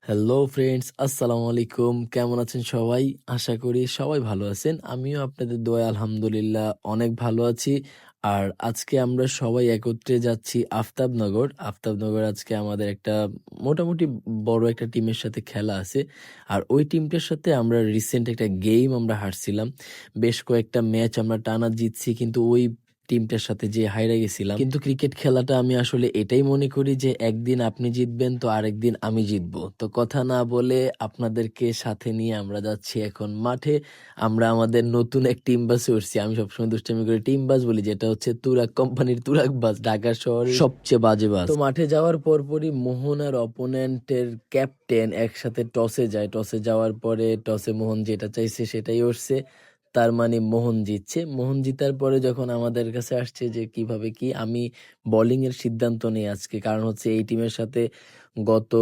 Hello friends, আসসালামু আলাইকুম। কেমন আছেন সবাই? আশা করি সবাই ভালো আছেন। আমিও আপনাদের দোয়ায় আলহামদুলিল্লাহ অনেক ভালো আছি। আর আজকে আমরা সবাই একত্রে যাচ্ছি আফতাবনগর। আফতাবনগর আজকে আমাদের একটা মোটামুটি বড় একটা টিমের সাথে খেলা আছে। আর ওই টিমটার সাথে আমরা রিসেন্ট একটা গেম আমরা হারছিলাম। বেশ কয়েকটা ম্যাচ আমরা টানা জিতছি, কিন্তু ওই টিমটার সাথে যে হাইরা গেছিলাম। কিন্তু ক্রিকেট খেলাটা আমি আসলে এটাই মনে করি যে একদিন আপনি জিতবেন তো আরেকদিন আমি জিতবো। তো কথা না বলে আপনাদেরকে সাথে নিয়ে আমরা যাচ্ছি এখন মাঠে। আমরা আমাদের নতুন এক টিম বাসে উঠছি। আমি সবসময় দুষ্টামি করে টিম বাস বলি, যেটা হচ্ছে তুরাগ কোম্পানির তুরাগ বাস, ঢাকা শহরের সবচেয়ে বাজে বাস। তো মাঠে যাওয়ার পরপরই মোহন আর অপোনেন্টের ক্যাপ্টেন একসাথে টসে যায়। টসে যাওয়ার পরে টসে মোহন যেটা চাইছে সেটাই উঠছে। তার মানে মোহন জিতছে। মোহন জিতার পরে যখন আমাদের কাছে আসছে যে কিভাবে কি, আমি বোলিং এর সিদ্ধান্ত নেই আজকে। কারণ হচ্ছে এই টিমের সাথে গত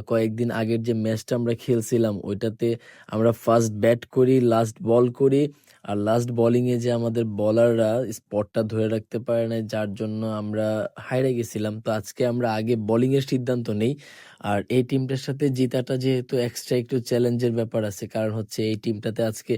কয়েকদিন আগের যে ম্যাচটা আমরা খেলছিলাম ওইটাতে আমরা ফার্স্ট ব্যাট করি, লাস্ট বল করি। আর লাস্ট বোলিং এ যে আমাদের বলাররা স্পটটা ধরে রাখতে পারে না, যার জন্য আমরা হাইরে গেছিলাম। তো আজকে আমরা আগে বোলিং এর সিদ্ধান্ত নেই। আর এই টিমটার সাথে জিতাটা যেহেতু এক্সট্রা একটু চ্যালেঞ্জের ব্যাপার আছে, কারণ হচ্ছে এই টিমটাতে আজকে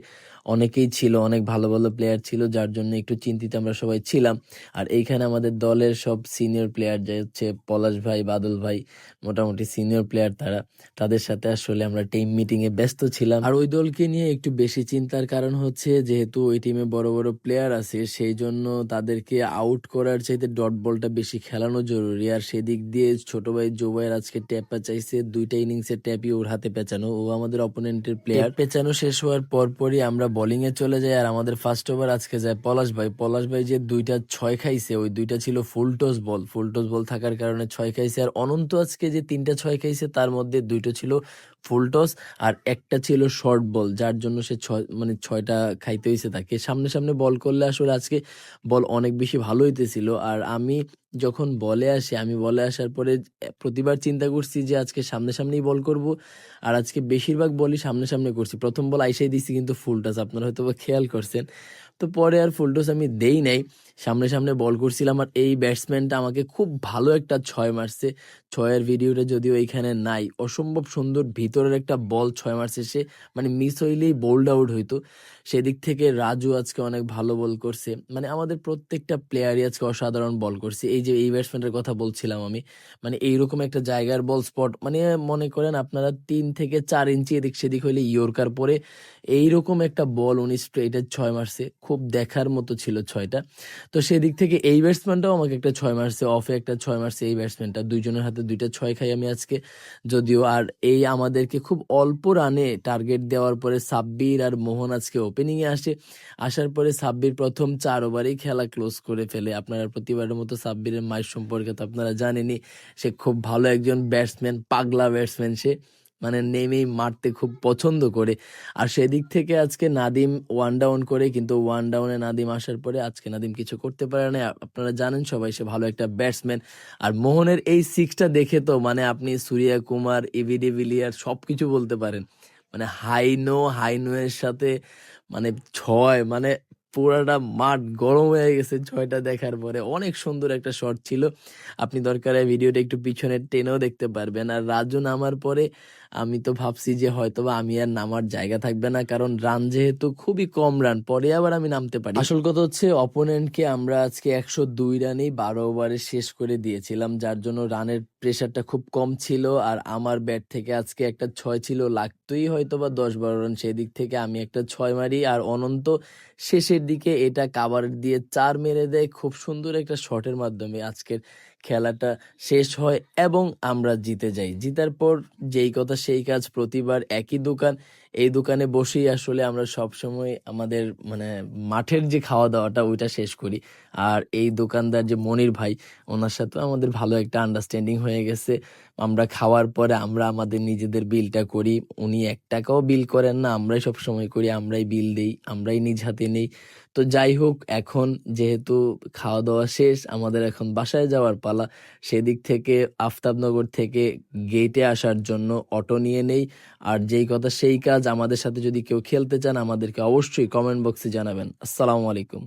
অনেকেই ছিল, অনেক ভালো ভালো প্লেয়ার ছিল, যার জন্য একটু চিন্তিত আমরা সবাই ছিলাম। আর এইখানে আমাদের দলের সব সিনিয়র প্লেয়ার, যে হচ্ছে পলাশ ভাই, বাদল ভাই, মোটামুটি সিনিয়র প্লেয়ার তারা, তাদের সাথে আসলে আমরা টিম মিটিং এ ব্যস্ত ছিলাম। আর ওই দলকে নিয়ে একটু বেশি চিন্তার কারণ হচ্ছে যেহেতু ওই টিমে বড় বড় প্লেয়ার আছে, সেই জন্য তাদেরকে আউট করার চাইতে ডট বলটা বেশি খেলানো জরুরি। আর সেদিক দিয়ে ছোট ভাই জোবাইর আজকে ট্যাপা চাইছে, দুইটা ইনিংসের ট্যাপই ওর হাতে পেঁচানো। ও আমাদের অপোনেন্টের প্লেয়ার। পেঁচানো শেষ হওয়ার পরপরই আমরা বোলিং এ চলে যাই। আর আমাদের ফার্স্ট ওভার আজকে যায় পলাশ ভাই। পলাশ ভাই যে দুইটা ছয় খাইছে, ওই দুইটা ছিল ফুলটস বল। ফুলটস বল থাকার কারণে ছয় খাইছে। আর অনন্ত আজকে যে তিনটা ছয় খাইছে তার মধ্যে দুইটা ছিল ফুলটস আর একটা ছিল শর্ট বল, যার জন্য সে ছয়টা খাইতে হয়েছে তাকে। সামনে সামনে বল করলে আসলে আজকে বল অনেক বেশি ভালো হইতেছিল। আর আমি যখন বলে আসি, আমি বলে আসার পরে প্রতিবার চিন্তা করছি যে আজকে সামনে সামনেই বল করব। আর আজকে বেশিরভাগ বলই সামনে সামনে করছি। প্রথম বল আইসাই দিছি কিন্তু ফুল টস, আপনারা হয়তো বা খেয়াল করছেন। তো পরে আর ফুল টস আমি দেই নাই, সামনে সামনে বল করছিলাম। আর এই ব্যাটসম্যানটা আমাকে খুব ভালো একটা ছয় মারছে। ছয়ের ভিডিওটা যদিও এইখানে নাই, অসম্ভব সুন্দর ভিতরের একটা বল ছয় মারছে সে, মানে মিস হইলেই বোল্ড আউট হইতো। সেদিক থেকে রাজু আজকে অনেক ভালো বল করছে। মানে আমাদের প্রত্যেকটা প্লেয়ারই আজকে অসাধারণ বল করছে। এই যে এই ব্যাটসম্যানের কথা বলছিলাম আমি, মানে এইরকম একটা জায়গার বল স্পট, মানে মনে করেন আপনারা 3 থেকে 4 ইঞ্চি এদিক সেদিক হইলে ইয়র্কার পরে এইরকম একটা বল উনি স্ট্রেইটের ছয় মারছে। খুব দেখার মতো ছিল ছয়টা। তো সেদিক থেকে এই ব্যাটসম্যানটাও আমাকে একটা ছয় মারছে, অফে একটা ছয় মারছে এই ব্যাটসম্যানটা। দুইজনের হাতে দুইটা ছয় খাই আমি আজকে যদিও। আর এই আমাদেরকে খুব অল্প রানে টার্গেট দেওয়ার পরে সাব্বির আর মোহন আজকে ওপেনিং এ আসে। আসার পরে সাব্বির প্রথম 4 ওভারেই খেলা ক্লোজ করে ফেলে। আপনারা প্রতিবারের মতো সাব্বিরের মায়ের সম্পর্কে তো আপনারা জানেনই, সে খুব ভালো একজন ব্যাটসম্যান, পাগলা ব্যাটসম্যান সে, মানে নেমেই মারতে খুব পছন্দ করে। আর সেদিক থেকে আজকে নাদিম ওয়ান ডাউন করে, কিন্তু ওয়ান ডাউনে নাদিম আসার পরে আজকে নাদিম কিছু করতে পারে না। আপনারা জানেন সবাই সে ভালো একটা ব্যাটসম্যান। আর মোহনের এই সিক্সটা দেখে তো মানে আপনি সূর্যা কুমার, এবি ডিভিলিয়ার সবকিছু বলতে পারেন। মানে হাইনো এর সাথে মানে ছয়, মানে পুরাটা মাঠ গরম হয়ে গেছে ছয়টা দেখার পরে। অনেক সুন্দর একটা শট ছিল, আপনি দরকারে ভিডিওটা একটু পিছনে টেনেও দেখতে পারবেন। আর রাজু নামার পরে আমি তো ভাবছি যে হয়তোবা আমি আর নামার জায়গা থাকবে না, কারণ রান যেহেতু খুবই কম রান, পরে আবার আমি নামতে পারি। আসল কথা হচ্ছে অপোনেন্টকে আমরা আজকে 102 রানেই 12 ওভারে শেষ করে দিয়েছিলাম, যার জন্য রানের প্রেসারটা খুব কম ছিল। আর আমার ব্যাট থেকে আজকে একটা ছয় ছিল, লাগতোই হয়তোবা 10-12 রান। সেদিক থেকে আমি একটা ছয় মারি। আর অনন্ত শেষের দিকে এটা কাভার দিয়ে 4 মেরে দেয় খুব সুন্দর একটা শটের মাধ্যমে। আজকের খেলাটা শেষ হয় এবং আমরা জিতে যাই। জিতার পর যেই কথা সেই কাজ, প্রতিবার একই দোকান। এই দোকানে বসেই আসলে আমরা সবসময় আমাদের মানে মাঠের যে খাওয়া দাওয়াটা ওইটা শেষ করি। আর এই দোকানদার যে মনির ভাই, ওনার সাথে আমাদের ভালো একটা আন্ডারস্ট্যান্ডিং হয়ে গেছে। আমরা খাওয়ার পরে আমরা আমাদের নিজেদের বিলটা করি, উনি 1 টাকাও বিল করেন না, আমরাই সব সময় করি, আমরাই বিল দেই, আমরাই নিজ হাতে নেই। তো যাই হোক, এখন যেহেতু খাওয়া দাওয়া শেষ, আমাদের এখন বাসায় যাওয়ার পালা। সেদিক থেকে আফতাবনগর থেকে গেটে আসার জন্য অটো নিয়ে নেই। আর যেই কথা সেই কাজ, আমাদের সাথে যদি কেউ খেলতে চান আমাদেরকে অবশ্যই কমেন্ট বক্সে জানাবেন। আসসালামু আলাইকুম।